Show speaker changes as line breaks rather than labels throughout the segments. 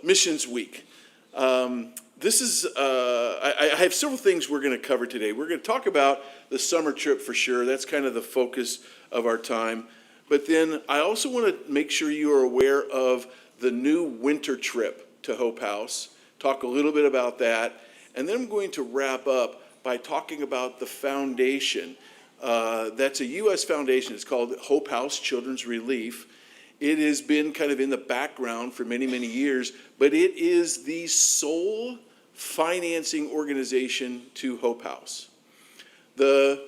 Missions Week. I have several things we're going to cover today. We're going to talk about the summer trip for sure. That's kind of the focus of our time. But then I also want to make sure you are aware of the new winter trip to Hope House, talk a little bit about that. And then I'm going to wrap up by talking about the foundation. That's a U.S. foundation. It's called Hope House Children's Relief. It has been kind of in the background for many, many years, but it is the sole financing organization to Hope House. The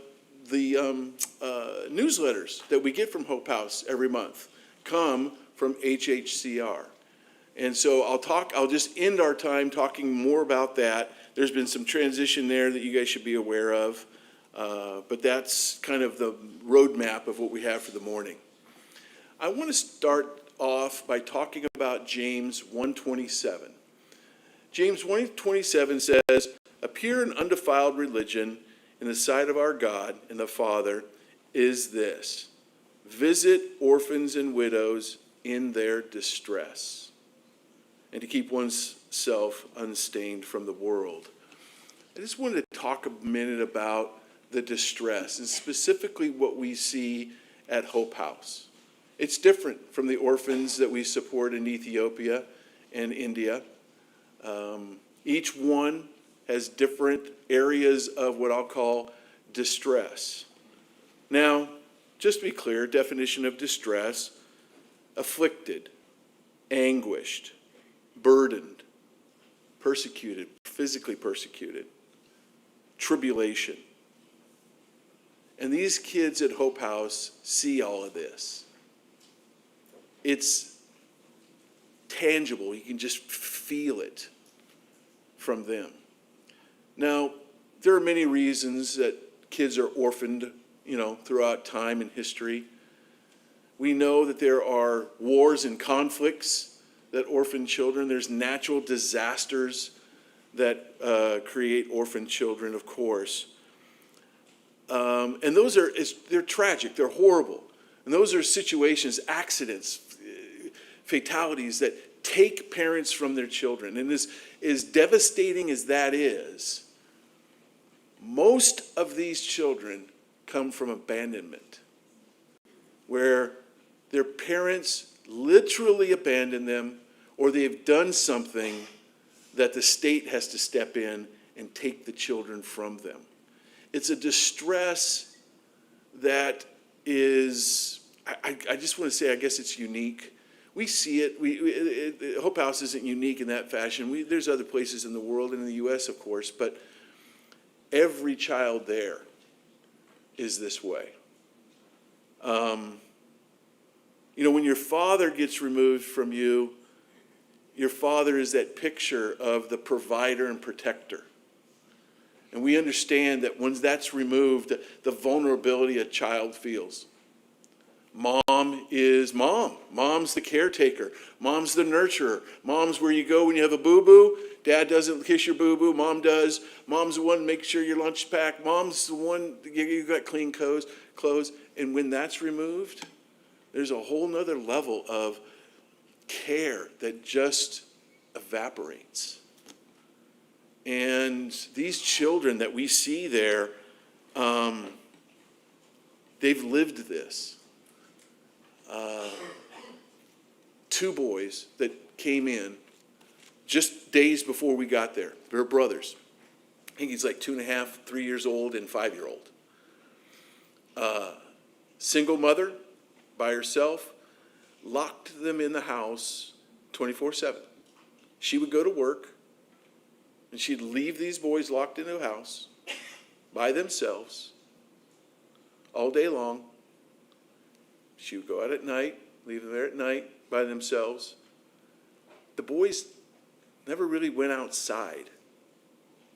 newsletters that we get from Hope House every month come from HHCR. And so I'll just end our time talking more about that. There's been some transition there that you guys should be aware of, but that's kind of the roadmap of what we have for the morning. I want to start off by talking about James 1:27. James 1:27 says, "A pure and undefiled religion in the sight of our God and the Father is this: visit orphans and widows in their distress, and to keep oneself unstained from the world." I just wanted to talk a minute about the distress, and specifically what we see at Hope House. It's different from the orphans that we support in Ethiopia and India. Each one has different areas of what I'll call distress. Now, just to be clear, definition of distress: afflicted, anguished, burdened, persecuted, physically persecuted, tribulation. And these kids at Hope House see all of this. It's tangible. You can just feel it from them. Now, there are many reasons that kids are orphaned, throughout time and history. We know that there are wars and conflicts that orphan children. There's natural disasters that create orphan children, of course. And those they're tragic, they're horrible. And those are situations, accidents, fatalities that take parents from their children. And as devastating as that is, most of these children come from abandonment, where their parents literally abandon them, or they've done something that the state has to step in and take the children from them. It's a distress that is, I just want to say, I guess it's unique. We see it. Hope House isn't unique in that fashion. There's other places in the world and in the U.S., of course, but every child there is this way. When your father gets removed from you, your father is that picture of the provider and protector. And we understand that once that's removed, the vulnerability a child feels. Mom is mom. Mom's the caretaker. Mom's the nurturer. Mom's where you go when you have a boo-boo. Dad doesn't kiss your boo-boo. Mom does. Mom's the one to make sure your lunch is packed. Mom's the one you got clean clothes. And when that's removed, there's a whole nother level of care that just evaporates. And these children that we see there, they've lived this. Two boys that came in just days before we got there. They're brothers. I think he's like 2.5, 3 years old, and 5-year-old. Single mother by herself, locked them in the house 24/7. She would go to work, and she'd leave these boys locked in the house by themselves all day long. She would go out at night, leave them there at night by themselves. The boys never really went outside.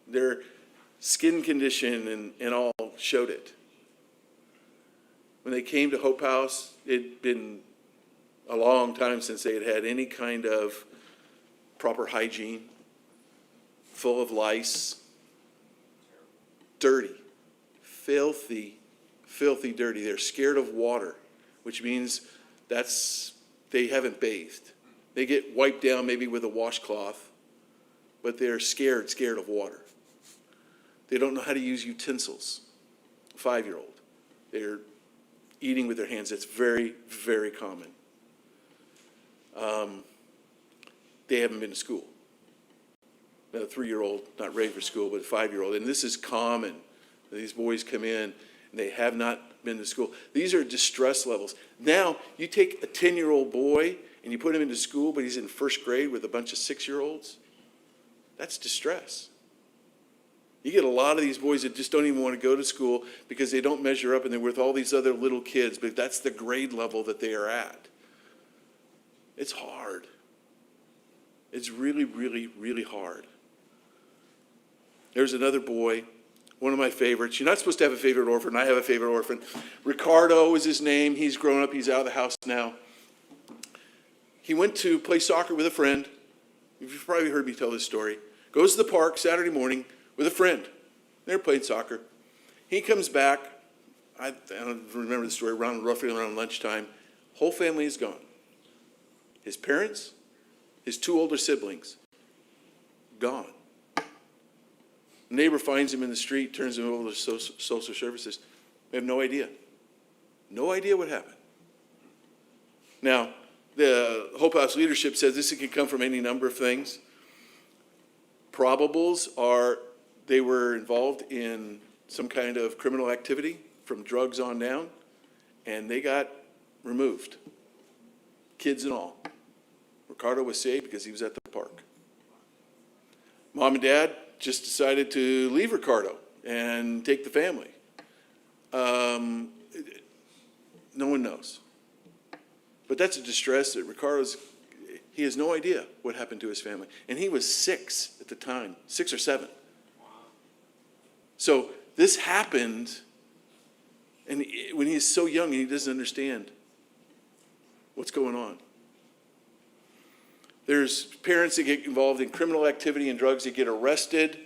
Their skin condition and all showed it. When they came to Hope House, it'd been a long time since they had had any kind of proper hygiene, full of lice, dirty, filthy dirty. They're scared of water, which means they haven't bathed. They get wiped down maybe with a washcloth, but they're scared of water. They don't know how to use utensils. 5-year-old. They're eating with their hands. That's very, very common. They haven't been to school. A 3-year-old, not ready for school, but a 5-year-old. And this is common. These boys come in, and they have not been to school. These are distress levels. Now, you take a 10-year-old boy, and you put him into school, but he's in first grade with a bunch of 6-year-olds. That's distress. You get a lot of these boys that just don't even want to go to school because they don't measure up, and they're with all these other little kids, but that's the grade level that they are at. It's hard. It's really, really, really hard. There's another boy, one of my favorites. You're not supposed to have a favorite orphan. I have a favorite orphan. Ricardo is his name. He's grown up. He's out of the house now. He went to play soccer with a friend. You've probably heard me tell this story. Goes to the park Saturday morning with a friend. They're playing soccer. He comes back. I don't remember the story, roughly around lunchtime. Whole family is gone. His parents, his 2 older siblings, gone. Neighbor finds him in the street, turns him over to social services. They have no idea. No idea what happened. Now, the Hope House leadership says this can come from any number of things. Probables are they were involved in some kind of criminal activity from drugs on down, and they got removed, kids and all. Ricardo was saved because he was at the park. Mom and Dad just decided to leave Ricardo and take the family. No one knows. But that's a distress that he has no idea what happened to his family. And he was 6 at the time, 6 or 7. So this happened, and when he's so young and he doesn't understand what's going on. There's parents that get involved in criminal activity and drugs that get arrested,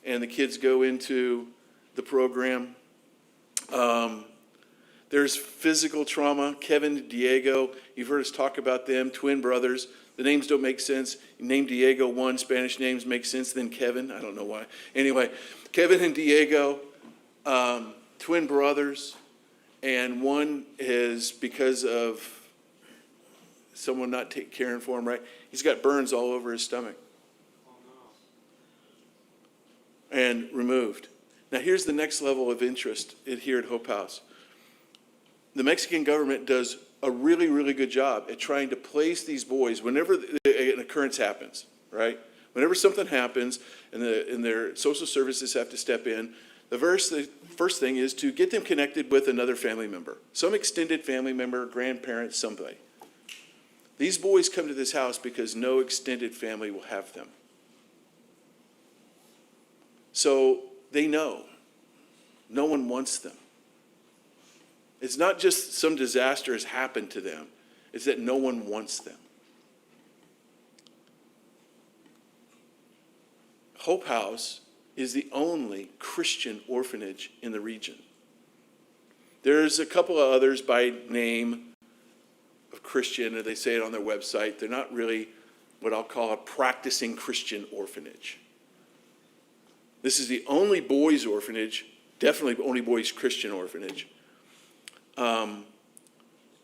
and the kids go into the program. There's physical trauma. Kevin, Diego, you've heard us talk about them, twin brothers. The names don't make sense. You name Diego one, Spanish names make sense, then Kevin. I don't know why. Anyway, Kevin and Diego, twin brothers, and one is because of someone not caring for him right. He's got burns all over his stomach. And removed. Now here's the next level of interest here at Hope House. The Mexican government does a really, really good job at trying to place these boys whenever an occurrence happens, right? Whenever something happens and their social services have to step in, the first thing is to get them connected with another family member, some extended family member, grandparent, somebody. These boys come to this house because no extended family will have them. So they know no one wants them. It's not just some disaster has happened to them. It's that no one wants them. Hope House is the only Christian orphanage in the region. There's a couple of others by name of Christian, and they say it on their website. They're not really what I'll call a practicing Christian orphanage. This is the only boys' orphanage, definitely the only boys' Christian orphanage,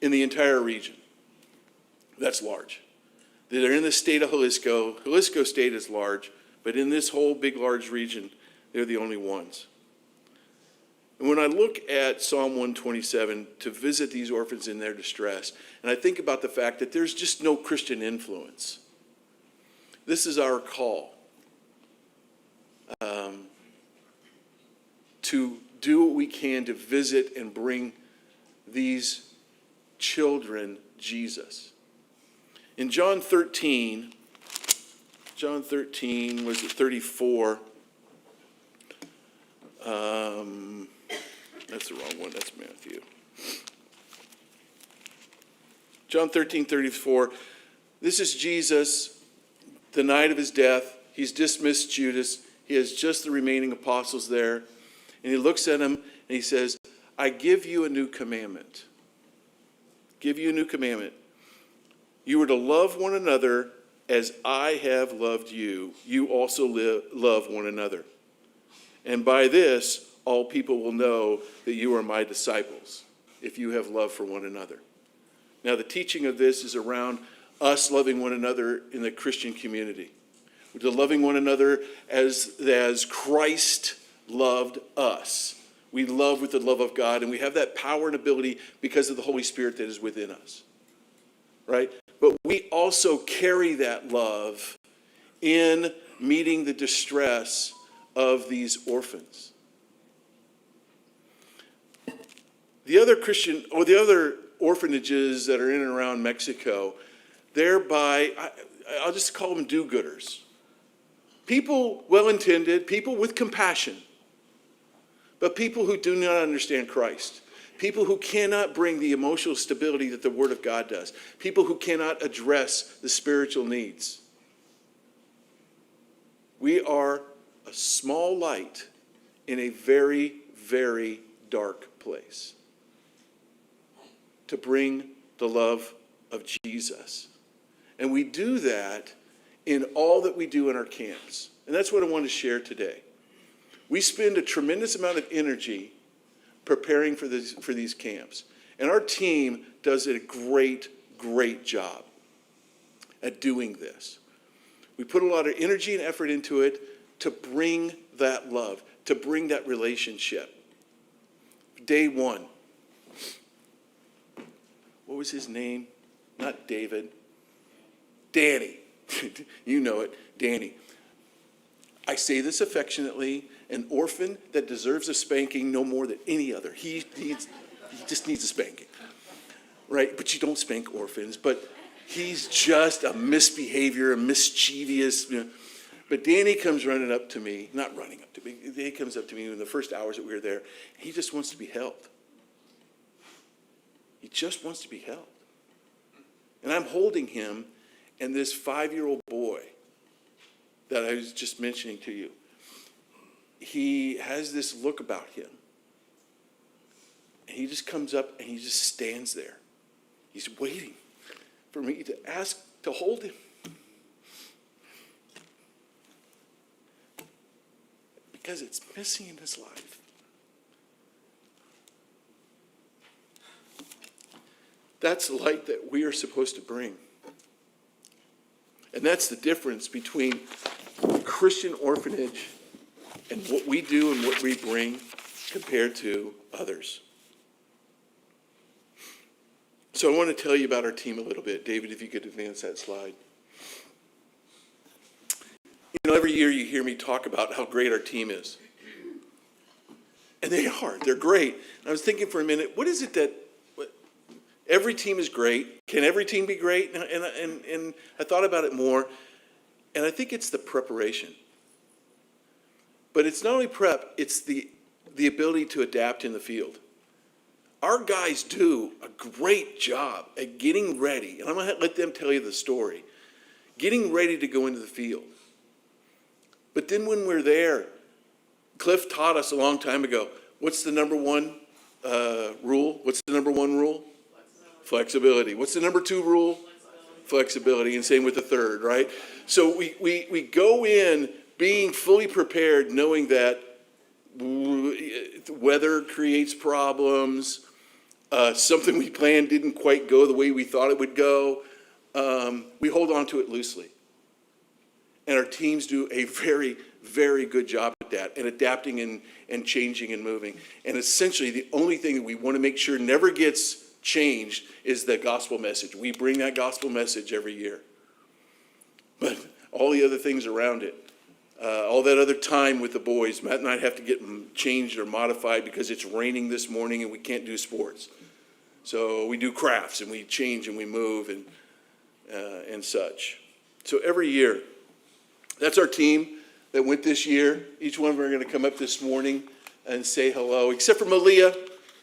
in the entire region. That's large. They're in the state of Jalisco. Jalisco state is large, but in this whole big, large region, they're the only ones. And when I look at Psalm 127 to visit these orphans in their distress, and I think about the fact that there's just no Christian influence, this is our call to do what we can to visit and bring these children Jesus. In John 13, was it 34? That's the wrong one, that's Matthew. John 13:34. This is Jesus, the night of his death. He's dismissed Judas. He has just the remaining apostles there. And he looks at him and he says, I give you a new commandment. Give you a new commandment. You are to love one another as I have loved you. You also love one another. And by this, all people will know that you are my disciples, if you have love for one another. Now, the teaching of this is around us loving one another in the Christian community. We're to loving one another as Christ loved us. We love with the love of God, and we have that power and ability because of the Holy Spirit that is within us. Right? But we also carry that love in meeting the distress of these orphans. The other orphanages that are in and around Mexico, thereby, I'll just call them do-gooders. People well-intended, people with compassion, but people who do not understand Christ. People who cannot bring the emotional stability that the Word of God does. People who cannot address the spiritual needs. We are a small light in a very, very dark place to bring the love of Jesus. And we do that in all that we do in our camps. And that's what I want to share today. We spend a tremendous amount of energy preparing for these camps. And our team does a great, great job at doing this. We put a lot of energy and effort into it to bring that love, to bring that relationship. Day one. What was his name? Not David. Danny. You know it, Danny. I say this affectionately, an orphan that deserves a spanking no more than any other. He just needs a spanking, right? But you don't spank orphans, but he's just a misbehavior, a mischievous. But Danny comes running up to me, not running up to me, he comes up to me in the first hours that we were there. He just wants to be held. He just wants to be held. And I'm holding him, and this 5-year-old boy that I was just mentioning to you, he has this look about him. And he just comes up and he just stands there. He's waiting for me to ask to hold him. Because it's missing in his life. That's the light that we are supposed to bring. And that's the difference between Christian orphanage and what we do and what we bring compared to others. So I want to tell you about our team a little bit. David, if you could advance that slide. You know, every year you hear me talk about how great our team is. And they are. They're great. And I was thinking for a minute, what is it that every team is great? Can every team be great? And I thought about it more, and I think it's the preparation. But it's not only prep, it's the ability to adapt in the field. Our guys do a great job at getting ready, and I'm going to let them tell you the story, getting ready to go into the field. But then when we're there, Cliff taught us a long time ago, what's the number one rule? What's the number one rule? Flexibility. What's the number two rule? Flexibility. And same with the third, right? So we go in being fully prepared, knowing that weather creates problems. Something we planned didn't quite go the way we thought it would go. We hold on to it loosely. And our teams do a very, very good job at that and adapting and changing and moving. And essentially the only thing that we want to make sure never gets changed is the gospel message. We bring that gospel message every year. But all the other things around it, all that other time with the boys, Matt and I have to get changed or modified because it's raining this morning and we can't do sports. So we do crafts and we change and we move and such. So every year, that's our team that went this year. Each one of them are going to come up this morning and say hello, except for Malia.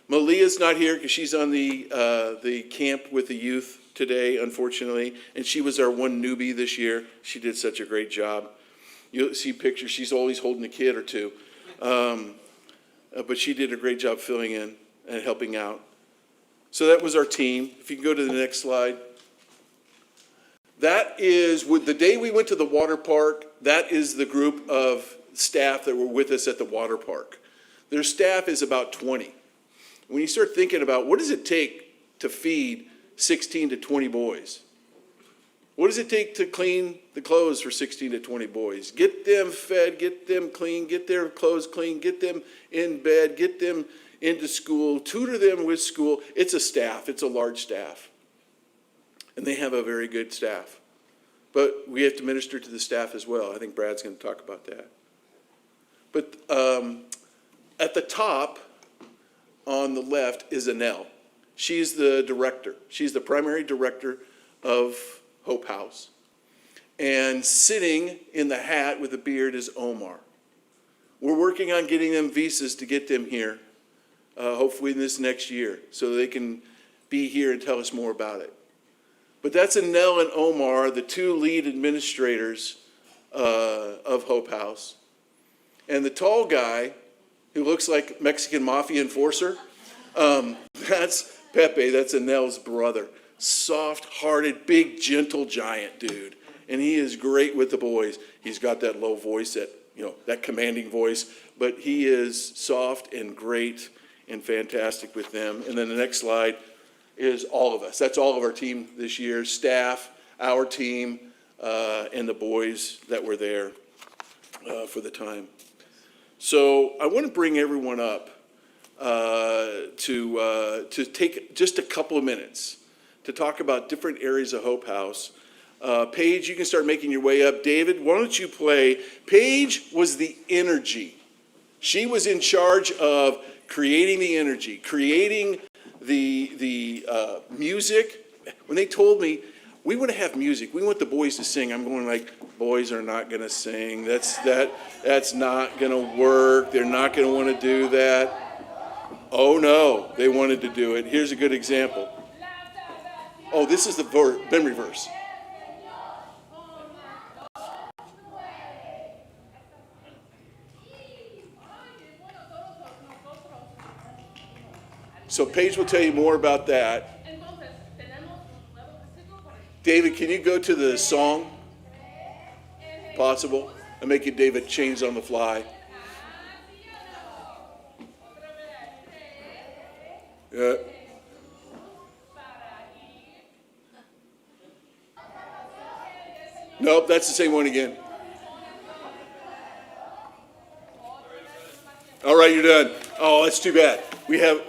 Malia's not here because she's on the camp with the youth today, unfortunately, and she was our one newbie this year. She did such a great job. You'll see pictures. She's always holding a kid or two, but she did a great job filling in and helping out. So that was our team. If you can go to the next slide. That is, with the day we went to the water park, that is the group of staff that were with us at the water park. Their staff is about 20. When you start thinking about what does it take to feed 16 to 20 boys? What does it take to clean the clothes for 16 to 20 boys? Get them fed, get them clean, get their clothes clean, get them in bed, get them into school, tutor them with school. It's a staff, it's a large staff. And they have a very good staff. But we have to minister to the staff as well. I think Brad's going to talk about that. But at the top on the left is Annelle. She's the director. She's the primary director of Hope House. And sitting in the hat with the beard is Omar. We're working on getting them visas to get them here, hopefully in this next year, so they can be here and tell us more about it. But that's Annelle and Omar, the two lead administrators of Hope House. And the tall guy, who looks like Mexican mafia enforcer, that's Pepe, that's Annelle's brother. Soft-hearted, big, gentle giant dude. And he is great with the boys. He's got that low voice, that commanding voice, but he is soft and great and fantastic with them. And then the next slide is all of us. That's all of our team this year, staff, our team, and the boys that were there for the time. So I want to bring everyone up to take just a couple of minutes to talk about different areas of Hope House. Paige, you can start making your way up. David, why don't you play? Paige was the energy. She was in charge of creating the energy, creating the music. When they told me, we want to have music, we want the boys to sing, I'm going like, boys are not going to sing. That's not going to work. They're not going to want to do that. Oh no, they wanted to do it. Here's a good example. Oh, this is the memory verse. So Paige will tell you more about that. David, can you go to the song? Possible? I'm making David change on the fly. Yeah. Nope, that's the same one again. All right, you're done. Oh, that's too bad. We have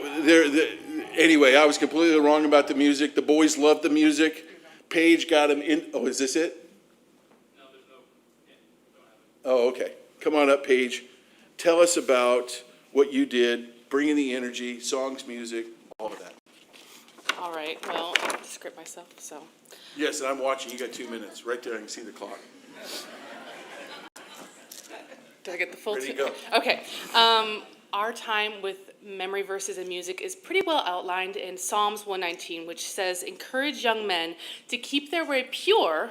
anyway, I was completely wrong about the music. The boys loved the music. Paige got him in. Oh, is this it? No, there's no. Oh, okay. Come on up, Paige. Tell us about what you did, bringing the energy, songs, music, all of that.
All right. Well, I have to script myself, so.
Yes, and I'm watching. You got 2 minutes. Right there, I can see the clock.
Do I get the full
Ready to
two?
go.
Okay. Our time with memory verses and music is pretty well outlined in Psalms 119, which says, encourage young men to keep their way pure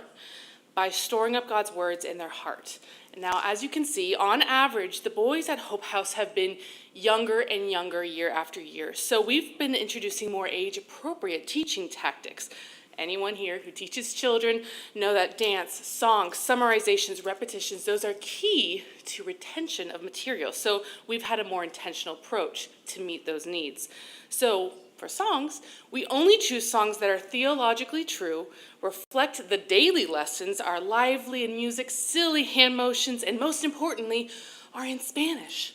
by storing up God's words in their heart. Now, as you can see, on average, the boys at Hope House have been younger and younger year after year. So we've been introducing more age-appropriate teaching tactics. Anyone here who teaches children know that dance, songs, summarizations, repetitions, those are key to retention of material. So we've had a more intentional approach to meet those needs. So for songs, we only choose songs that are theologically true, reflect the daily lessons, are lively in music, silly hand motions, and most importantly, are in Spanish.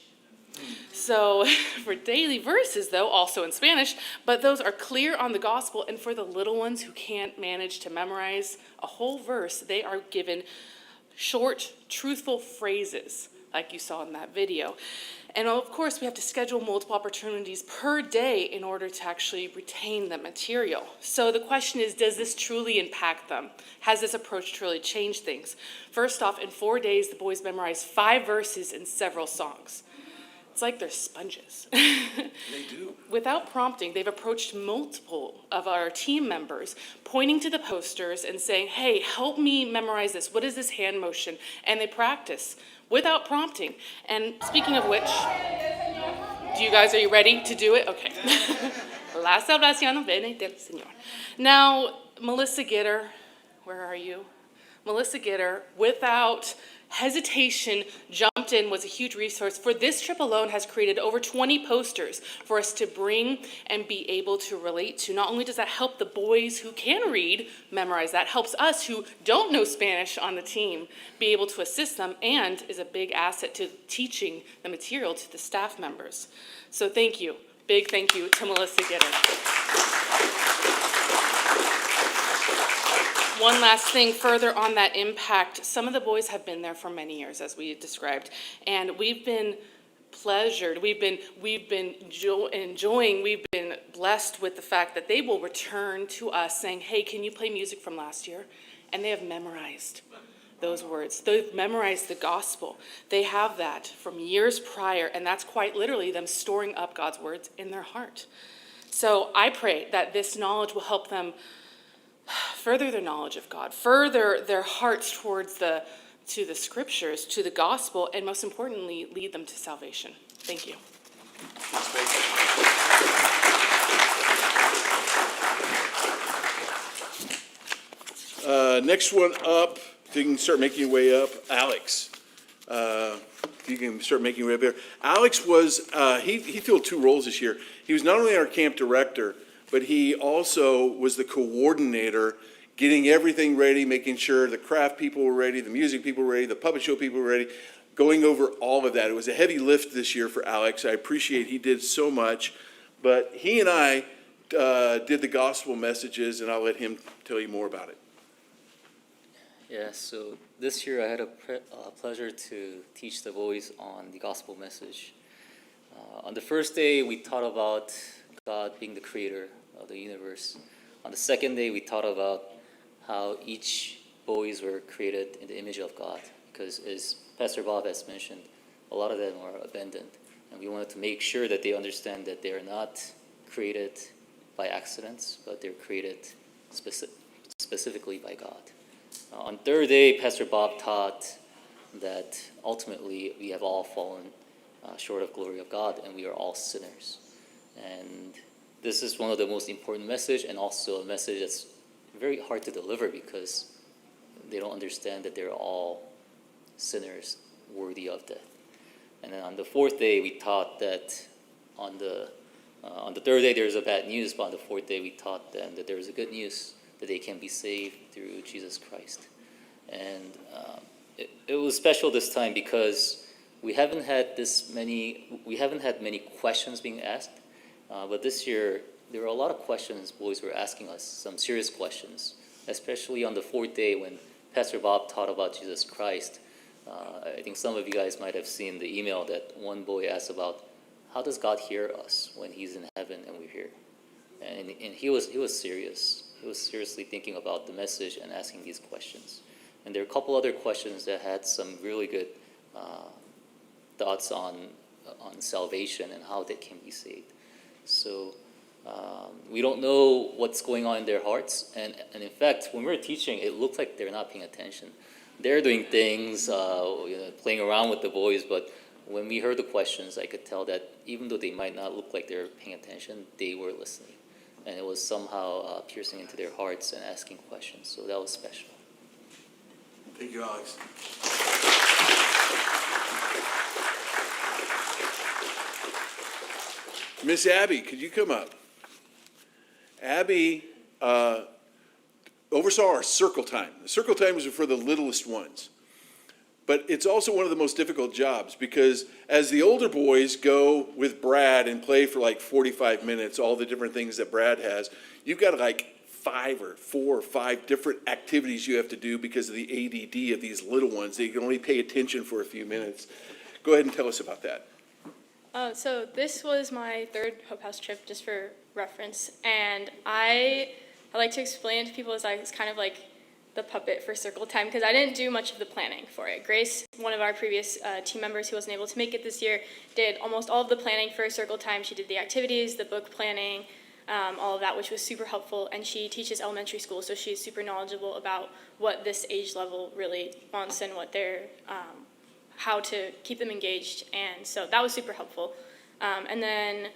So for daily verses, though, also in Spanish, but those are clear on the gospel, and for the little ones who can't manage to memorize a whole verse, they are given short, truthful phrases, like you saw in that video. And of course, we have to schedule multiple opportunities per day in order to actually retain the material. So the question is, does this truly impact them? Has this approach truly changed things? First off, in 4 days, the boys memorized 5 verses and several songs. It's like they're sponges.
They do.
Without prompting, they've approached multiple of our team members, pointing to the posters and saying, hey, help me memorize this. What is this hand motion? And they practice without prompting. And speaking of which, are you ready to do it? Okay. La salvación viene del Señor. Now, Melissa Gitter, where are you? Melissa Gitter, without hesitation, jumped in, was a huge resource. For this trip alone, has created over 20 posters for us to bring and be able to relate to. Not only does that help the boys who can read memorize that, helps us who don't know Spanish on the team be able to assist them, and is a big asset to teaching the material to the staff members. So thank you. Big thank you to Melissa Gitter. One last thing further on that impact. Some of the boys have been there for many years, as we described, and we've been pleasured. We've been enjoying. We've been blessed with the fact that they will return to us saying, "Hey, can you play music from last year?" And they have memorized those words. They've memorized the gospel. They have that from years prior, and that's quite literally them storing up God's words in their heart. So I pray that this knowledge will help them further their knowledge of God, further their hearts towards the scriptures, to the gospel, and most importantly, lead them to salvation. Thank you.
Next one up, if you can start making your way up, Alex. If you can start making your way up here. Alex was, he filled two roles this year. He was not only our camp director, but he also was the coordinator, getting everything ready, making sure the craft people were ready, the music people were ready, the puppet show people were ready, going over all of that. It was a heavy lift this year for Alex. I appreciate he did so much. But he and I did the gospel messages, and I'll let him tell you more about it.
Yeah, so this year I had a pleasure to teach the boys on the gospel message. On the first day, we taught about God being the creator of the universe. On the second day, we taught about how each boys were created in the image of God, because as Pastor Bob has mentioned, a lot of them are abandoned, and we wanted to make sure that they understand that they are not created by accidents, but they're created specifically by God. On third day, Pastor Bob taught that ultimately we have all fallen short of glory of God, and we are all sinners. And this is one of the most important message, and also a message that's very hard to deliver because they don't understand that they're all sinners worthy of death. And then on the fourth day, we taught that on the third day there's a bad news, but on the fourth day we taught them that there's a good news, that they can be saved through Jesus Christ. And it was special this time because we haven't had many questions being asked. But this year, there were a lot of questions boys were asking us, some serious questions, especially on the fourth day when Pastor Bob taught about Jesus Christ. I think some of you guys might have seen the email that one boy asked about, how does God hear us when he's in heaven and we're here? And he was serious. He was seriously thinking about the message and asking these questions. And there are a couple other questions that had some really good thoughts on salvation and how they can be saved. So we don't know what's going on in their hearts. And in fact, when we were teaching, it looked like they're not paying attention. They're doing things, playing around with the boys, but when we heard the questions, I could tell that even though they might not look like they're paying attention, they were listening. And it was somehow piercing into their hearts and asking questions. So that was special.
Thank you, Alex. Miss Abby, could you come up? Abby oversaw our circle time. The circle time is for the littlest ones. But it's also one of the most difficult jobs because as the older boys go with Brad and play for like 45 minutes, all the different things that Brad has, you've got like 4 or 5 different activities you have to do because of the ADD of these little ones. They can only pay attention for a few minutes. Go ahead and tell us about that.
So this was my third Hope House trip, just for reference, and I like to explain it to people as I was kind of like the puppet for Circle Time, because I didn't do much of the planning for it. Grace, one of our previous team members who wasn't able to make it this year, did almost all of the planning for Circle Time. She did the activities, the book planning, all of that, which was super helpful, and she teaches elementary school, so she's super knowledgeable about what this age level really wants and what they're how to keep them engaged, and so that was super helpful. And then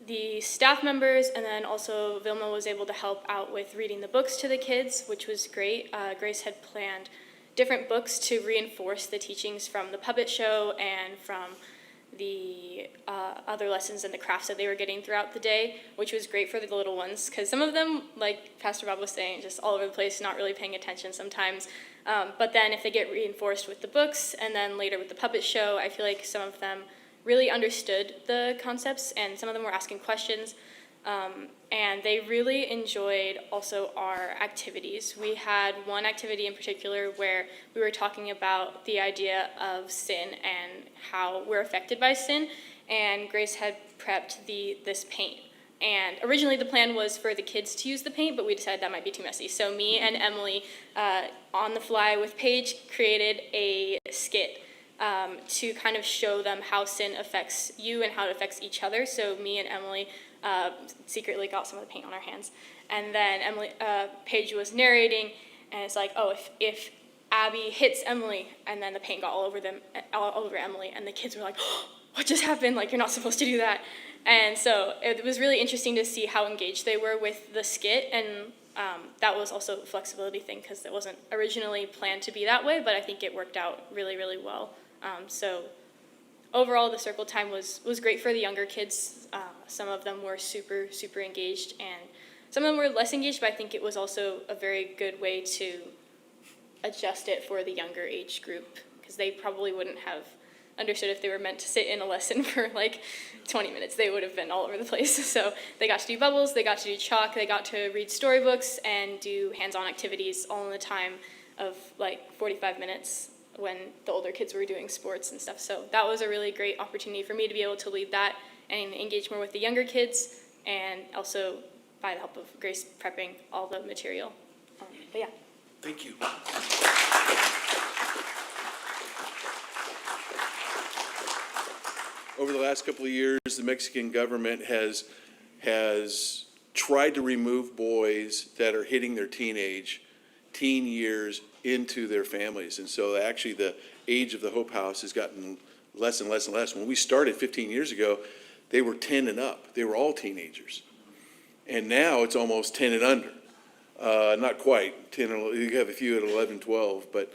the staff members, and then also Vilma was able to help out with reading the books to the kids, which was great. Grace had planned different books to reinforce the teachings from the puppet show and from the other lessons and the crafts that they were getting throughout the day, which was great for the little ones, because some of them, like Pastor Bob was saying, just all over the place, not really paying attention sometimes. But then if they get reinforced with the books and then later with the puppet show, I feel like some of them really understood the concepts, and some of them were asking questions. And they really enjoyed also our activities. We had one activity in particular where we were talking about the idea of sin and how we're affected by sin, and Grace had prepped this paint. And originally the plan was for the kids to use the paint, but we decided that might be too messy. So me and Emily, on the fly with Paige, created a skit to kind of show them how sin affects you and how it affects each other. So me and Emily secretly got some of the paint on our hands. And then Paige was narrating, and it's like, oh, if Abby hits Emily, and then the paint got all over Emily, and the kids were like, oh, what just happened? Like, you're not supposed to do that. And so it was really interesting to see how engaged they were with the skit, and that was also a flexibility thing, because it wasn't originally planned to be that way, but I think it worked out really, really well. So overall, the circle time was great for the younger kids. Some of them were super, super engaged, and some of them were less engaged, but I think it was also a very good way to adjust it for the younger age group, because they probably wouldn't have understood if they were meant to sit in a lesson for like 20 minutes. They would have been all over the place. So they got to do bubbles, they got to do chalk, they got to read storybooks and do hands-on activities all in the time of like 45 minutes when the older kids were doing sports and stuff. So that was a really great opportunity for me to be able to lead that and engage more with the younger kids, and also by the help of Grace prepping all the material. But yeah.
Thank you. Over the last couple of years, the Mexican government has tried to remove boys that are hitting their teen years into their families. And so actually the age of the Hope House has gotten less and less and less. When we started 15 years ago, they were 10 and up. They were all teenagers. And now it's almost 10 and under. Not quite 10, you have a few at 11, 12, but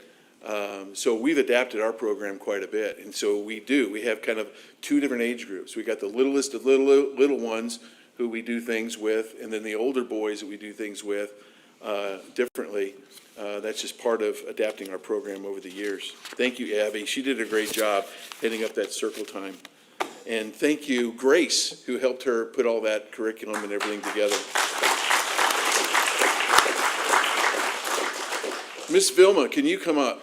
so we've adapted our program quite a bit. And so we have kind of two different age groups. We got the littlest of little ones who we do things with, and then the older boys that we do things with differently. That's just part of adapting our program over the years. Thank you, Abby. She did a great job heading up that circle time. And thank you, Grace, who helped her put all that curriculum and everything together. Miss Vilma, can you come up?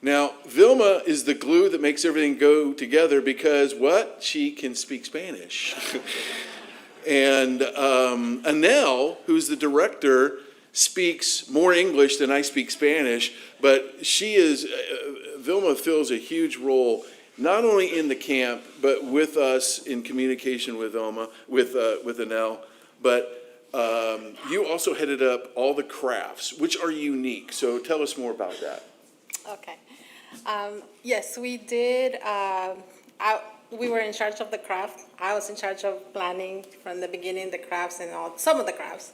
Now, Vilma is the glue that makes everything go together because what? She can speak Spanish. And Anel, who's the director, speaks more English than I speak Spanish, but Vilma fills a huge role, not only in the camp, but with us in communication with Anel, but you also headed up all the crafts, which are unique. So tell us more about that.
Okay. Yes, we did. We were in charge of the craft. I was in charge of planning from the beginning the crafts and some of the crafts.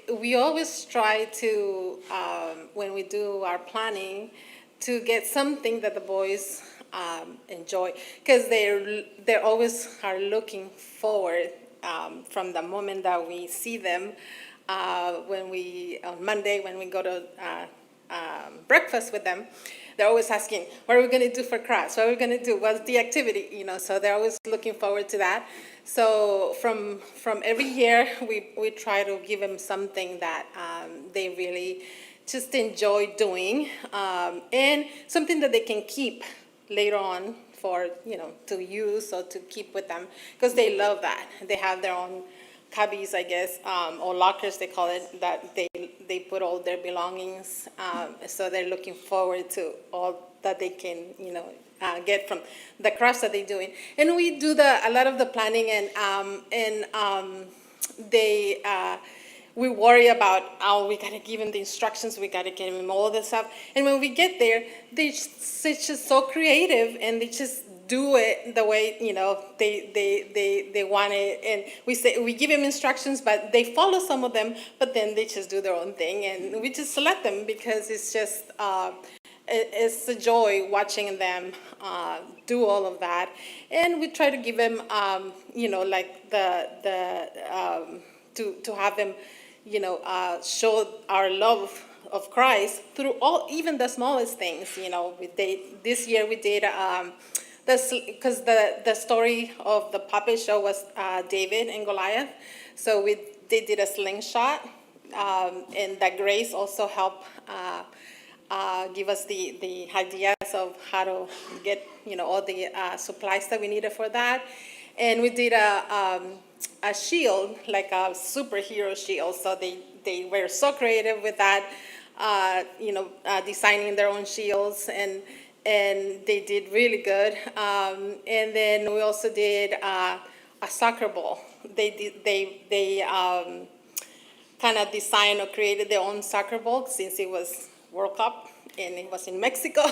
We always try to, when we do our planning, to get something that the boys enjoy, because they always are looking forward from the moment that we see them. On Monday, when we go to breakfast with them, they're always asking, what are we going to do for crafts? What are we going to do? What's the activity? So they're always looking forward to that. So from every year, we try to give them something that they really just enjoy doing, and something that they can keep later on for, to use or to keep with them, because they love that. They have their own cubbies, I guess, or lockers, they call it, that they put all their belongings. So they're looking forward to all that they can, get from the crafts that they're doing. And we do a lot of the planning, and we worry about, we gotta give them the instructions, we gotta give them all this stuff. And when we get there, they're just so creative, and they just do it the way, they want it. And we give them instructions, but they follow some of them, but then they just do their own thing. And we just let them because it's just, it's a joy watching them do all of that. And we try to give them, like to have them, show our love of Christ through even the smallest things. This year we did, because the story of the puppet show was David and Goliath. So they did a slingshot, and that Grace also helped give us the ideas of how to get all the supplies that we needed for that. And we did a shield, like a superhero shield. So they were so creative with that, designing their own shields, and they did really good. And then we also did a soccer ball. They kind of designed or created their own soccer ball since it was World Cup and it was in Mexico,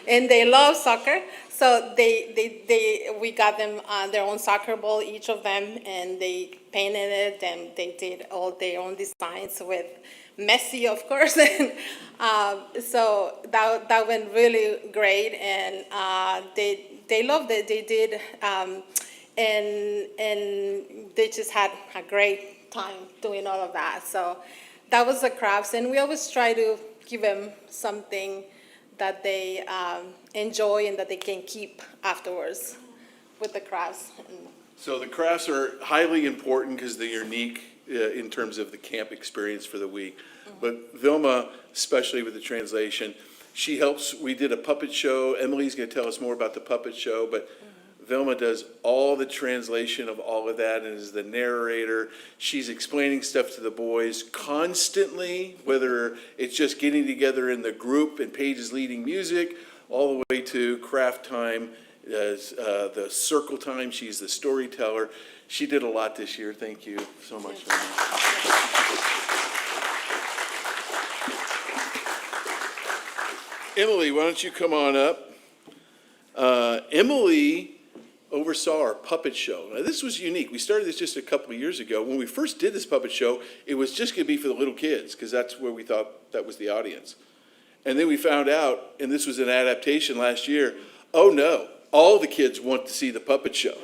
and they love soccer. So we got them their own soccer ball, each of them, and they painted it, and they did all their own designs with Messi, of course. And so that went really great, and they loved it. They did, and they just had a great time doing all of that. So that was the crafts, and we always try to give them something that they enjoy and that they can keep afterwards with the crafts.
So the crafts are highly important because they're unique in terms of the camp experience for the week. But Vilma, especially with the translation, she helps. We did a puppet show. Emily's going to tell us more about the puppet show, but Vilma does all the translation of all of that and is the narrator. She's explaining stuff to the boys constantly, whether it's just getting together in the group and Paige is leading music, all the way to craft time, the circle time. She's the storyteller. She did a lot this year. Thank you so much, Vilma. Emily, why don't you come on up? Emily oversaw our puppet show. Now, this was unique. We started this just a couple of years ago. When we first did this puppet show, it was just going to be for the little kids because that's where we thought that was the audience. And then we found out, and this was an adaptation last year, oh no, all the kids want to see the puppet show.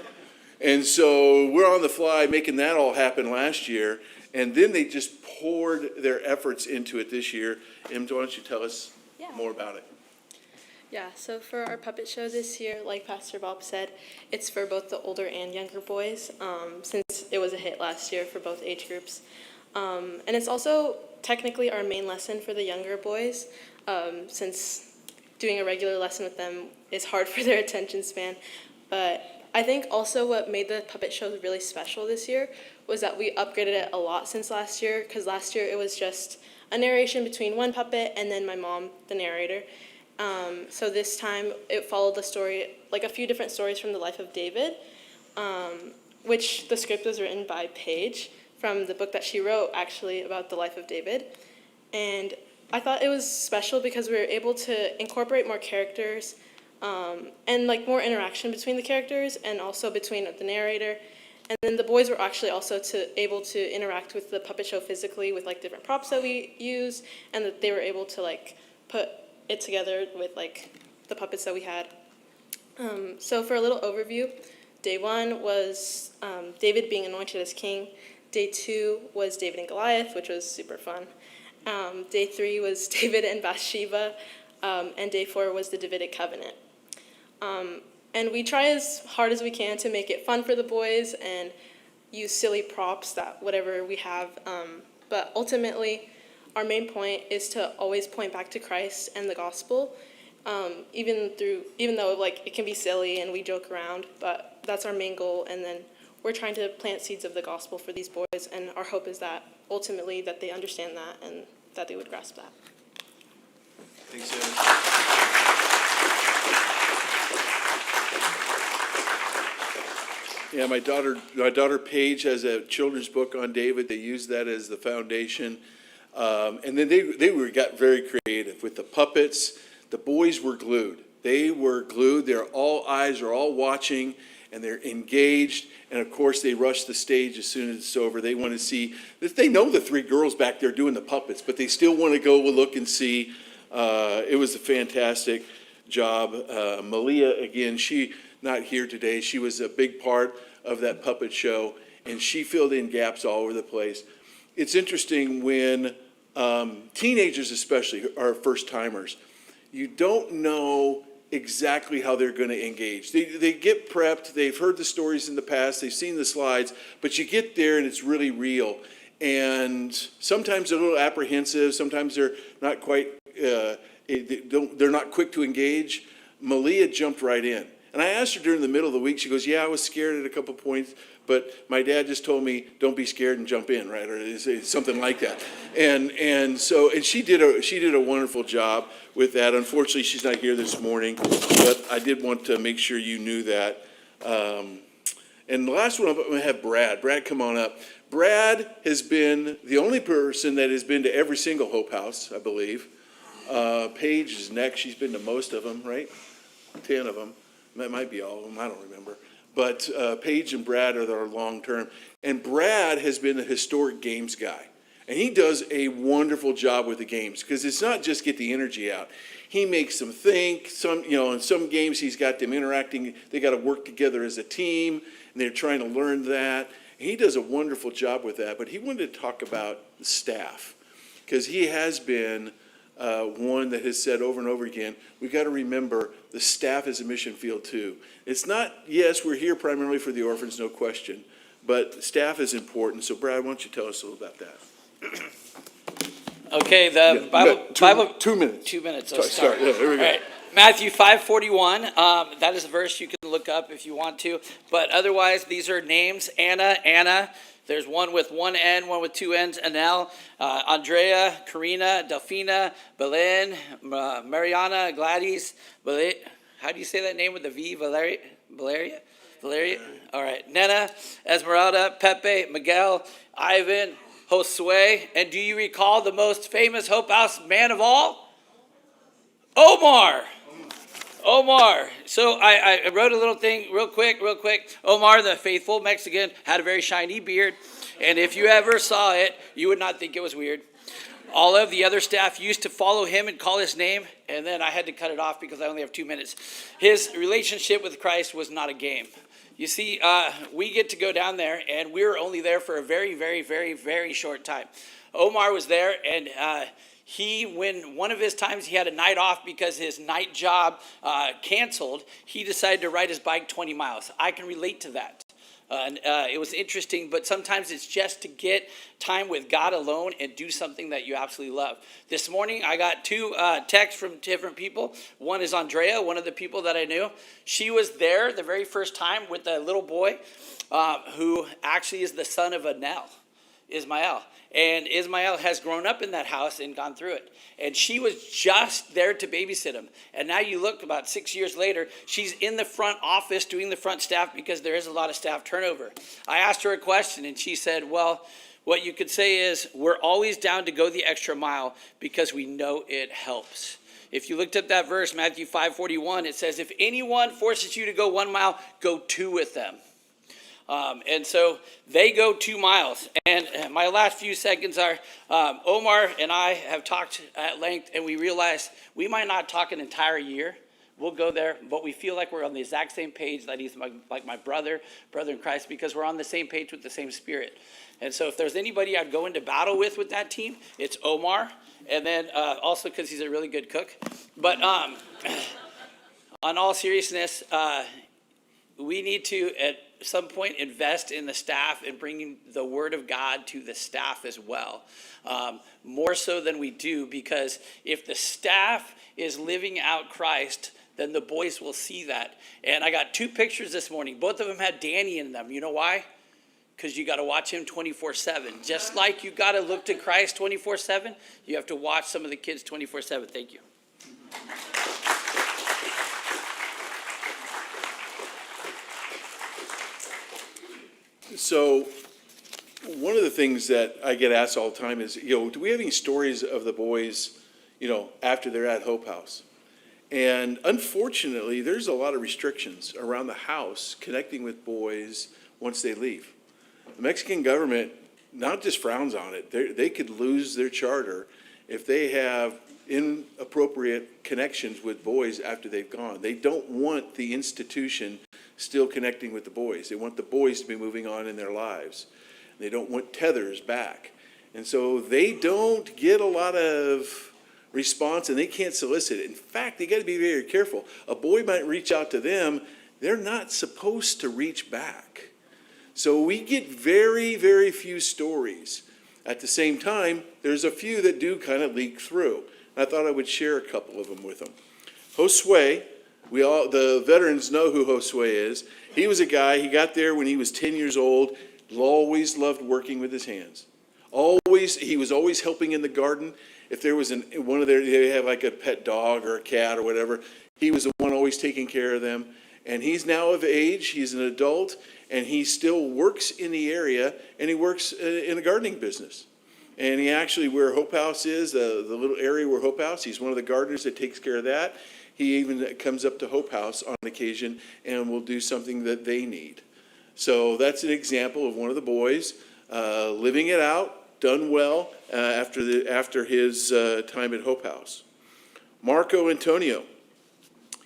And so we're on the fly making that all happen last year, and then they just poured their efforts into it this year. Em, why don't you tell us more about it?
Yeah, so for our puppet show this year, like Pastor Bob said, it's for both the older and younger boys, since it was a hit last year for both age groups. And it's also technically our main lesson for the younger boys, since doing a regular lesson with them is hard for their attention span. But I think also what made the puppet show really special this year was that we upgraded it a lot since last year, because last year it was just a narration between one puppet and then my mom, the narrator. So this time it followed the story, like a few different stories from the life of David, which the script was written by Paige from the book that she wrote actually about the life of David. And I thought it was special because we were able to incorporate more characters and like more interaction between the characters and also between the narrator. And then the boys were actually also able to interact with the puppet show physically with like different props that we use, and that they were able to like put it together with like the puppets that we had. So for a little overview, day 1 was David being anointed as king. Day 2 was David and Goliath, which was super fun. Day 3 was David and Bathsheba, and day 4 was the Davidic covenant. And we try as hard as we can to make it fun for the boys and use silly props that whatever we have. But ultimately, our main point is to always point back to Christ and the gospel, even though like it can be silly and we joke around, but that's our main goal. And then we're trying to plant seeds of the gospel for these boys, and our hope is that ultimately that they understand that and that they would grasp that.
Thanks, Em. Yeah, my daughter Paige has a children's book on David. They use that as the foundation. And then they got very creative with the puppets. The boys were glued. They were glued. Their all eyes are all watching, and they're engaged. And of course, they rush the stage as soon as it's over. They want to see. They know the three girls back there doing the puppets, but they still want to go look and see. It was a fantastic job. Malia, again, she not here today. She was a big part of that puppet show, and she filled in gaps all over the place. It's interesting when teenagers especially are first timers. You don't know exactly how they're going to engage. They get prepped, they've heard the stories in the past, they've seen the slides, but you get there and it's really real. And sometimes they're a little apprehensive, sometimes they're not quite, they're not quick to engage. Malia jumped right in. And I asked her during the middle of the week, she goes, yeah, I was scared at a couple points, but my dad just told me, don't be scared and jump in, right? Or something like that. And she did a wonderful job with that. Unfortunately, she's not here this morning, but I did want to make sure you knew that. And the last one, I'm going to have Brad. Brad, come on up. Brad has been the only person that has been to every single Hope House, I believe. Paige is next. She's been to most of them, right? 10 of them. That might be all of them. I don't remember. But Paige and Brad are our long-term. And Brad has been the historic games guy. And he does a wonderful job with the games because it's not just get the energy out. He makes them think. In some games he's got them interacting. They got to work together as a team, and they're trying to learn that. He does a wonderful job with that. But he wanted to talk about the staff because he has been one that has said over and over again, we've got to remember the staff is a mission field too. It's not, yes, we're here primarily for the orphans, no question, but staff is important. So Brad, why don't you tell us a little about that?
Okay, the
Yeah,
Bible,
you got 2 minutes.
2 minutes.
Start. Yeah, here we go.
All right. Matthew 5:41. That is a verse you can look up if you want to. But otherwise, these are names. Anna. There's one with one N, one with two N's. Anel, Andrea, Karina, Delphina, Belen, Mariana, Gladys. How do you say that name with the V? Valeria. All right. Nena, Esmeralda, Pepe, Miguel, Ivan, Josue. And do you recall the most famous Hope House man of all? Omar. So I wrote a little thing real quick. Omar, the faithful Mexican, had a very shiny beard. And if you ever saw it, you would not think it was weird. All of the other staff used to follow him and call his name. And then I had to cut it off because I only have 2 minutes. His relationship with Christ was not a game. You see, we get to go down there, and we were only there for a very, very, very, very short time. Omar was there, and when one of his times he had a night off because his night job canceled, he decided to ride his bike 20 miles. I can relate to that. It was interesting, but sometimes it's just to get time with God alone and do something that you absolutely love. This morning, I got 2 texts from different people. One is Andrea, one of the people that I knew. She was there the very first time with a little boy who actually is the son of Ismael. And Ismael has grown up in that house and gone through it. And she was just there to babysit him. And now you look about 6 years later, she's in the front office doing the front staff because there is a lot of staff turnover. I asked her a question and she said, well, what you could say is we're always down to go the extra mile because we know it helps. If you looked up that verse, Matthew 5:41, it says, if anyone forces you to go 1 mile, go 2 with them. And so they go 2 miles. And my last few seconds are, Omar and I have talked at length, and we realized we might not talk an entire year. We'll go there, but we feel like we're on the exact same page, that he's like my brother in Christ, because we're on the same page with the same spirit. And so if there's anybody I'd go into battle with that team, it's Omar. And then also because he's a really good cook. But on all seriousness, we need to, at some point, invest in the staff and bringing the Word of God to the staff as well. More so than we do, because if the staff is living out Christ, then the boys will see that. And I got 2 pictures this morning. Both of them had Danny in them. You know why? Because you got to watch him 24/7. Just like you got to look to Christ 24/7, you have to watch some of the kids 24/7. Thank you.
So one of the things that I get asked all the time is, do we have any stories of the boys, after they're at Hope House? And unfortunately, there's a lot of restrictions around the house connecting with boys once they leave. The Mexican government not just frowns on it, they could lose their charter if they have inappropriate connections with boys after they've gone. They don't want the institution still connecting with the boys. They want the boys to be moving on in their lives. They don't want tethers back. And so they don't get a lot of response, and they can't solicit it. In fact, they got to be very careful. A boy might reach out to them. They're not supposed to reach back. So we get very, very few stories. At the same time, there's a few that do kind of leak through. I thought I would share a couple of them with them. Josue, the veterans know who Josue is. He was a guy, he got there when he was 10 years old, always loved working with his hands. He was always helping in the garden. If there was they have like a pet dog or a cat or whatever, he was the one always taking care of them. And he's now of age, he's an adult, and he still works in the area, and he works in the gardening business. And he actually, where Hope House is, the little area where Hope House, he's one of the gardeners that takes care of that. He even comes up to Hope House on occasion and will do something that they need. So that's an example of one of the boys living it out, done well after his time at Hope House. Marco Antonio,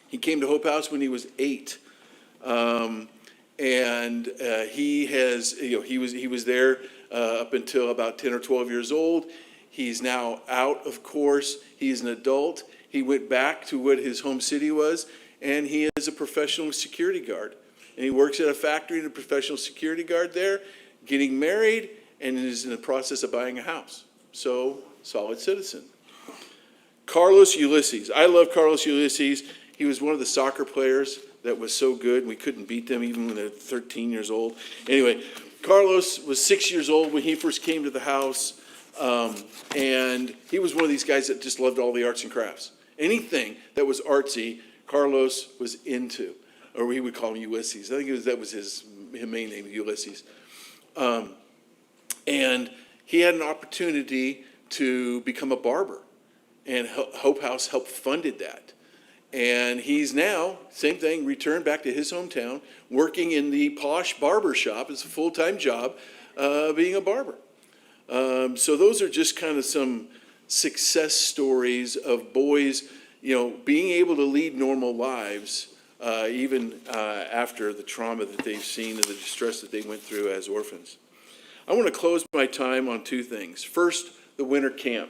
he came to Hope House when he was 8. He was there up until about 10 or 12 years old. He's now out, of course. He's an adult. He went back to what his home city was, and he is a professional security guard. And he works at a factory, a professional security guard there, getting married, and is in the process of buying a house. So, solid citizen. Carlos Ulysses. I love Carlos Ulysses. He was one of the soccer players that was so good. We couldn't beat them even when they're 13 years old. Anyway, Carlos was 6 years old when he first came to the house. And he was one of these guys that just loved all the arts and crafts. Anything that was artsy, Carlos was into. Or we would call him Ulysses. I think that was his main name, Ulysses. And he had an opportunity to become a barber. And Hope House helped funded that. And he's now, same thing, returned back to his hometown, working in the posh barber shop. It's a full-time job, being a barber. So those are just kind of some success stories of boys, being able to lead normal lives, even after the trauma that they've seen and the distress that they went through as orphans. I want to close my time on two things. First, the winter camp.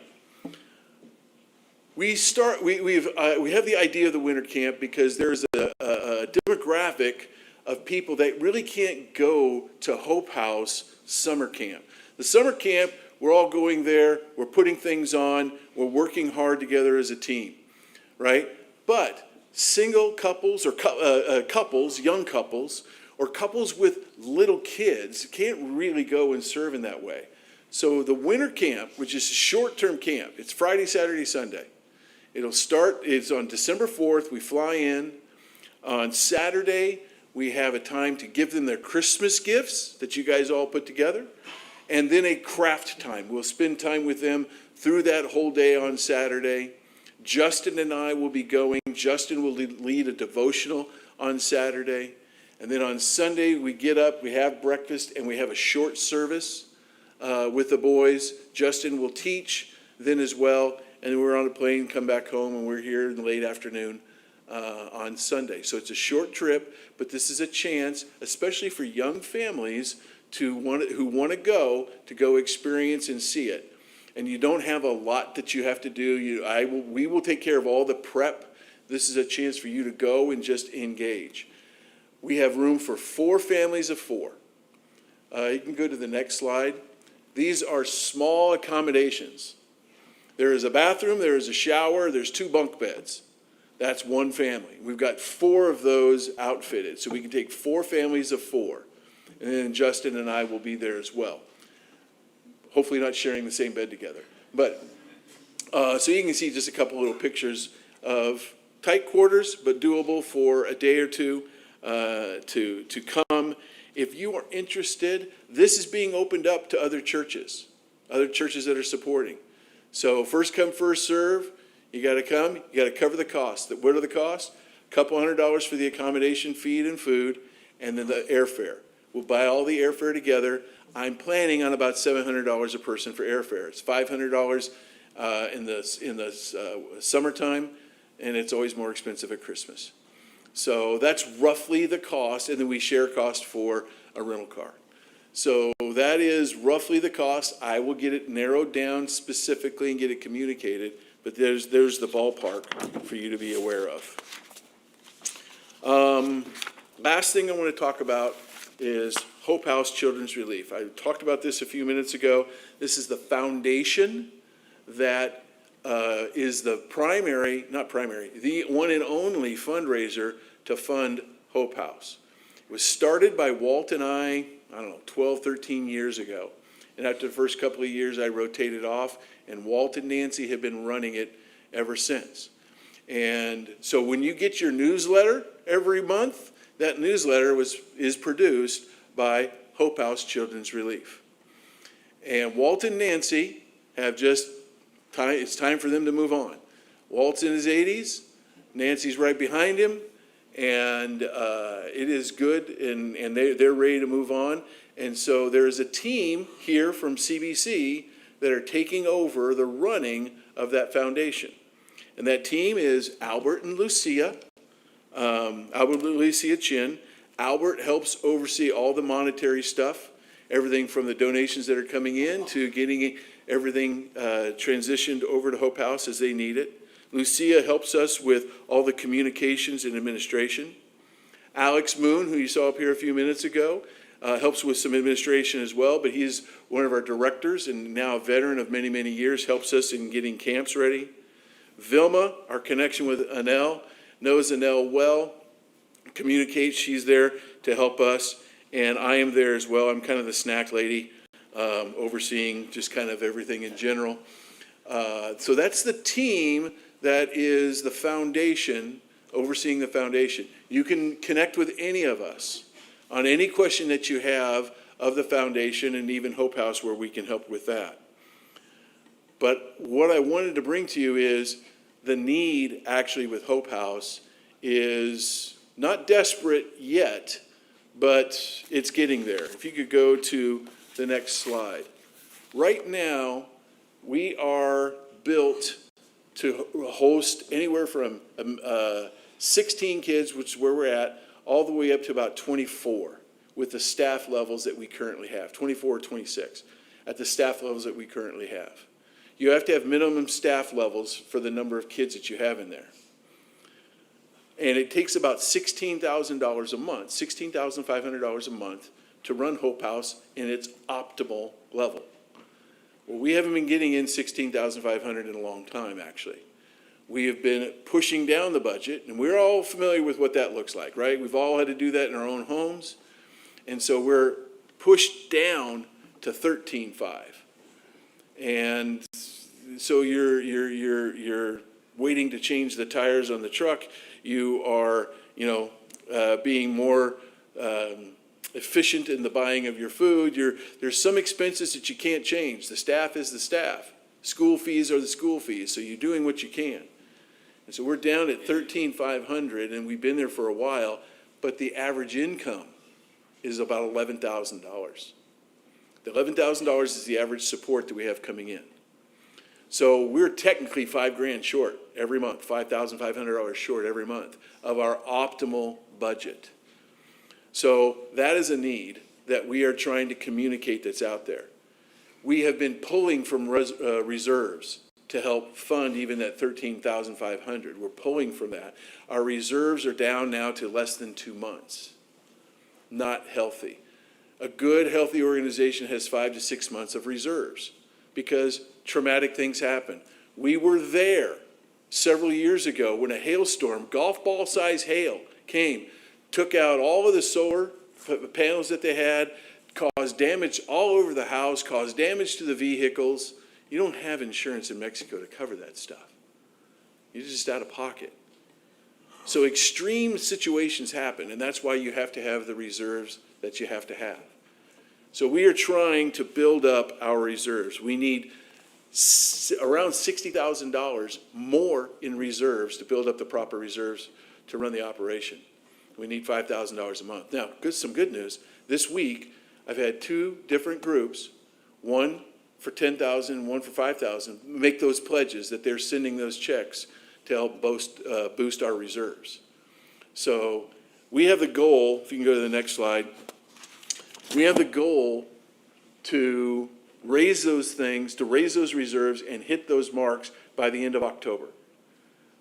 We have the idea of the winter camp because there's a demographic of people that really can't go to Hope House summer camp. The summer camp, we're all going there, we're putting things on, we're working hard together as a team, right? But single couples or young couples, or couples with little kids can't really go and serve in that way. So the winter camp, which is a short-term camp, it's Friday, Saturday, Sunday. It's on December 4th, we fly in. On Saturday, we have a time to give them their Christmas gifts that you guys all put together. And then a craft time. We'll spend time with them through that whole day on Saturday. Justin and I will be going. Justin will lead a devotional on Saturday. And then on Sunday, we get up, we have breakfast, and we have a short service with the boys. Justin will teach then as well. And then we're on a plane, come back home, and we're here in the late afternoon on Sunday. So it's a short trip, but this is a chance, especially for young families who want to go experience and see it. And you don't have a lot that you have to do. We will take care of all the prep. This is a chance for you to go and just engage. We have room for 4 families of 4. You can go to the next slide. These are small accommodations. There is a bathroom, there is a shower, there's 2 bunk beds. That's one family. We've got 4 of those outfitted, so we can take 4 families of 4. And then Justin and I will be there as well. Hopefully not sharing the same bed together. But, so you can see just a couple little pictures of tight quarters, but doable for a day or two to come. If you are interested, this is being opened up to other churches that are supporting. So first come, first serve. You gotta come, you gotta cover the costs. What are the costs? Couple $100 for the accommodation, feed and food, and then the airfare. We'll buy all the airfare together. I'm planning on about $700 a person for airfare. It's $500 in the summertime, and it's always more expensive at Christmas. So that's roughly the cost, and then we share cost for a rental car. So that is roughly the cost. I will get it narrowed down specifically and get it communicated, but there's the ballpark for you to be aware of. Last thing I want to talk about is Hope House Children's Relief. I talked about this a few minutes ago. This is the foundation that is the the one and only fundraiser to fund Hope House. It was started by Walt and I don't know, 12, 13 years ago. And after the first couple of years, I rotated off, and Walt and Nancy have been running it ever since. And so when you get your newsletter every month, that newsletter is produced by Hope House Children's Relief. And Walt and Nancy have it's time for them to move on. Walt's in his 80s, Nancy's right behind him, and it is good, and they're ready to move on. And so there's a team here from CBC that are taking over the running of that foundation. And that team is Albert and Lucia Chin. Albert helps oversee all the monetary stuff, everything from the donations that are coming in to getting everything transitioned over to Hope House as they need it. Lucia helps us with all the communications and administration. Alex Moon, who you saw up here a few minutes ago, helps with some administration as well, but he's one of our directors and now a veteran of many, many years, helps us in getting camps ready. Vilma, our connection with Anel, knows Anel well, communicates, she's there to help us, and I am there as well. I'm kind of the snack lady, overseeing just kind of everything in general. So that's the team that is the foundation, overseeing the foundation. You can connect with any of us on any question that you have of the foundation and even Hope House where we can help with that. But what I wanted to bring to you is the need actually with Hope House is not desperate yet, but it's getting there. If you could go to the next slide. Right now, we are built to host anywhere from 16 kids, which is where we're at, all the way up to about 24 with the staff levels that we currently have, 24 or 26 at the staff levels that we currently have. You have to have minimum staff levels for the number of kids that you have in there. And it takes about $16,000 a month, $16,500 a month to run Hope House in its optimal level. Well, we haven't been getting in $16,500 in a long time, actually. We have been pushing down the budget, and we're all familiar with what that looks like, right? We've all had to do that in our own homes. And so we're pushed down to $13,500. And so you're waiting to change the tires on the truck. You are, being more efficient in the buying of your food. There's some expenses that you can't change. The staff is the staff. School fees are the school fees. So you're doing what you can. And so we're down at $13,500, and we've been there for a while. But the average income is about $11,000. The $11,000 is the average support that we have coming in. So we're technically $5,000 short every month, $5,500 short every month of our optimal budget. So that is a need that we are trying to communicate that's out there. We have been pulling from reserves to help fund even that $13,500. We're pulling from that. Our reserves are down now to less than 2 months. Not healthy. A good, healthy organization has 5 to 6 months of reserves because traumatic things happen. We were there several years ago when a hailstorm, golf ball size hail, came, took out all of the solar panels that they had, caused damage all over the house, caused damage to the vehicles. You don't have insurance in Mexico to cover that stuff. You're just out of pocket. So extreme situations happen, and that's why you have to have the reserves that you have to have. So we are trying to build up our reserves. We need around $60,000 more in reserves to build up the proper reserves to run the operation. We need $5,000 a month. Now, some good news. This week, I've had two different groups, one for $10,000, one for $5,000, make those pledges that they're sending those checks to help boost our reserves. So we have the goal, if you can go to the next slide, we have the goal to raise those things, to raise those reserves and hit those marks by the end of October.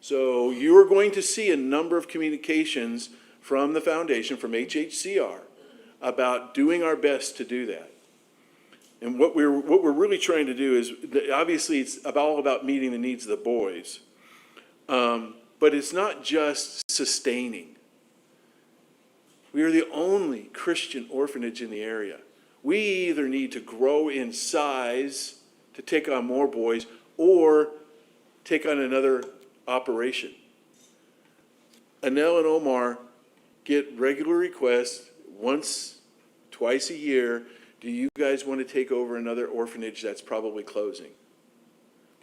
So you are going to see a number of communications from the foundation, from HHCR, about doing our best to do that. And what we're really trying to do is, obviously it's all about meeting the needs of the boys, but it's not just sustaining. We are the only Christian orphanage in the area. We either need to grow in size to take on more boys or take on another operation. Anel and Omar get regular requests once, twice a year. Do you guys want to take over another orphanage that's probably closing?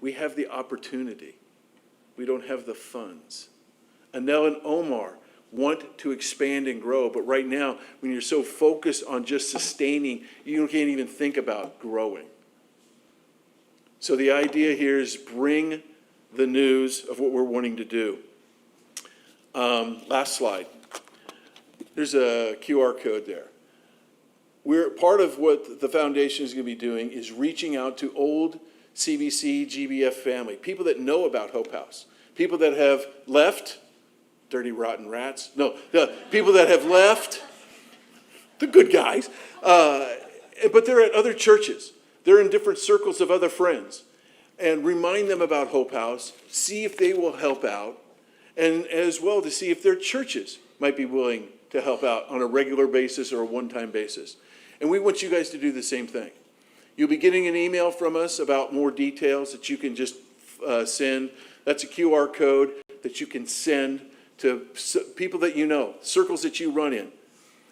We have the opportunity. We don't have the funds. Anel and Omar want to expand and grow, but right now, when you're so focused on just sustaining, you can't even think about growing. So the idea here is bring the news of what we're wanting to do. Last slide. There's a QR code there. We're part of what the foundation is going to be doing is reaching out to old CBC, GBF family, people that know about Hope House, people that have left, dirty rotten rats, no, the people that have left, the good guys, but they're at other churches. They're in different circles of other friends. And remind them about Hope House, see if they will help out, and as well to see if their churches might be willing to help out on a regular basis or a one-time basis. And we want you guys to do the same thing. You'll be getting an email from us about more details that you can just send. That's a QR code that you can send to people that you know, circles that you run in.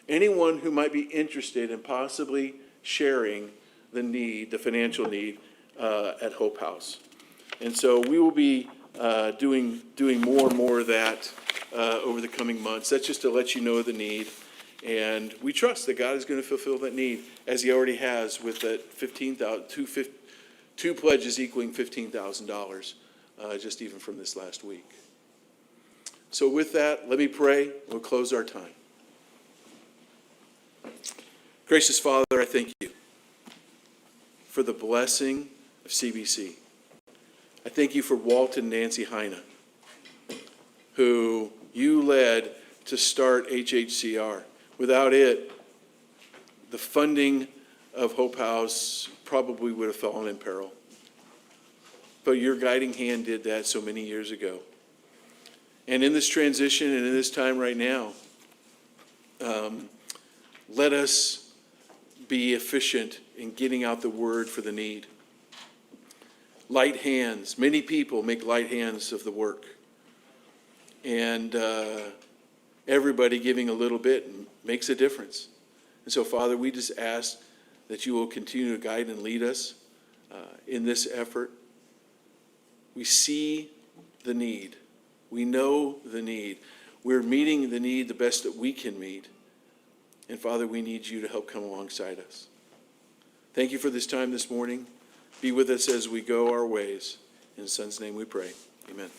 Anyone who might be interested in possibly sharing the need, the financial need at Hope House. And so we will be doing more and more of that over the coming months. That's just to let you know the need. And we trust that God is going to fulfill that need, as he already has with that two pledges equaling $15,000, just even from this last week. So with that, let me pray. We'll close our time. Gracious Father, I thank you for the blessing of CBC. I thank you for Walt and Nancy Heine, who you led to start HHCR. Without it, the funding of Hope House probably would have fallen in peril. But your guiding hand did that so many years ago. And in this transition and in this time right now, let us be efficient in getting out the word for the need. Light hands. Many people make light hands of the work. And everybody giving a little bit makes a difference. And so, Father, we just ask that you will continue to guide and lead us in this effort. We see the need. We know the need. We're meeting the need the best that we can meet. And Father, we need you to help come alongside us. Thank you for this time this morning. Be with us as we go our ways. In His Son's name we pray. Amen.